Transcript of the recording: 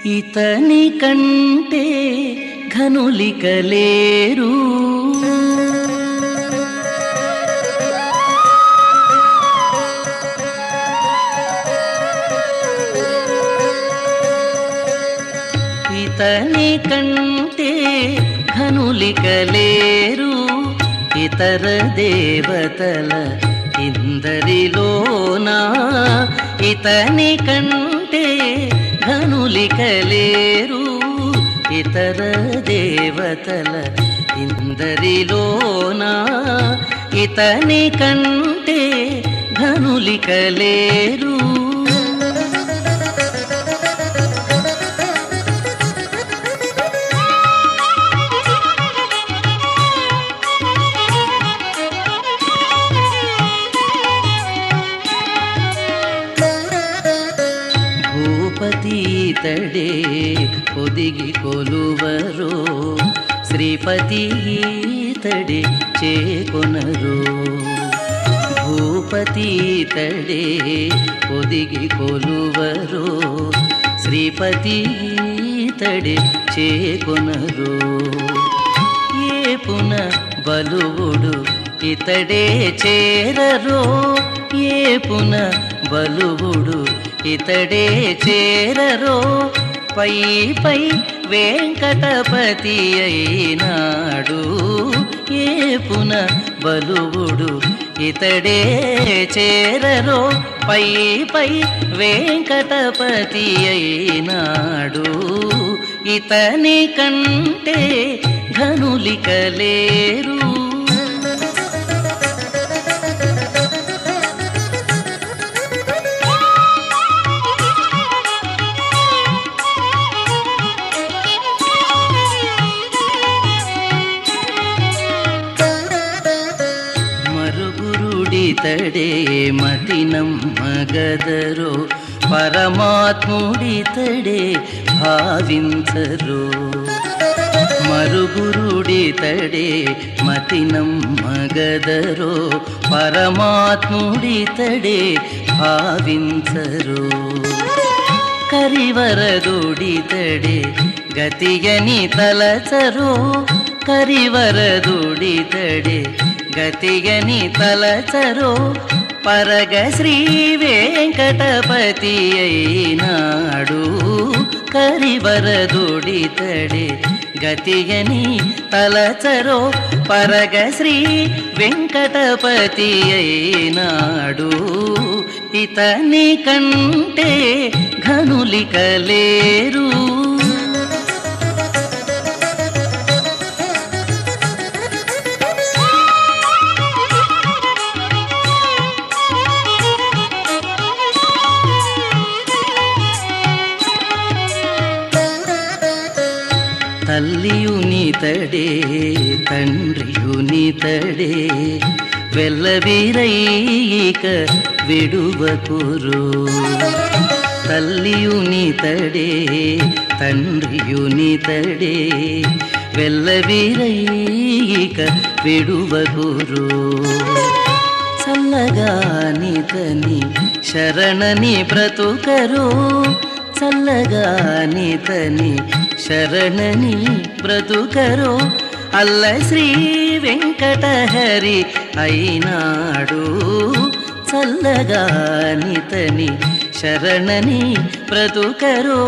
ఇతని కంటే ఘనులిక లేరు. ఇతని కంటే ఘనులిక లేరు. ఇతర దేవతల ఇందరిలోనా ఇతని కంటే ఘనులిక లేరు. ఇతర దేవతల ఇందరిలోనా ఇతని కంటే ఘనులిక లేరు. భూపತೀತడే ఒదిగి కొలువరో శ్రీపತೀతడే చేకొనరో. భూపತೀతడే ఒదిగి కొలువరో శ్రీపತೀతడే చేకొనరో. ఏపున బలువుడు ఇతడే చేరరో. ఏపున బలువుడు ఇతడే చేరరో. పై పై వెంకటపతి అయినాడు. ఏపున బలువుడు ఇతడే చేరరో. పై పై వెంకటపతి అయినాడు. ఇతని కంటే ఘనులిక లేరు. మరుగురుడితడే మతినమ్మగదరో. పరమాత్ముడితడే భావించరో. మరుగురుడితడే మతినమ్మగదరో. పరమాత్ముడితడే భావించరో. కరివరదుడితడే గతియని తలచరో. కరివరదుడితడే గతియని తలచరో. పరగ శ్రీ వెంకటపతి అయినాడు. కరివరదుడితడే గతియని తలచరో. పరగ శ్రీ వెంకటపతి అయినాడు. ఇతని కంటే ఘనులిక లేరు. తల్లియునితడే తండ్రియునితడే వెల్లవిరైక విడువకురో. తల్లియునితడే తండ్రియునితడే వెల్లవిరైక విడువకురో. చల్లగానితని శరణని బ్రతుకరో. చల్లగానితని శరణని బ్రతుకరో. అల్ల శ్రీ వెంకటహరి అయినాడు. చల్లగానితని శరణని బ్రతుకరో.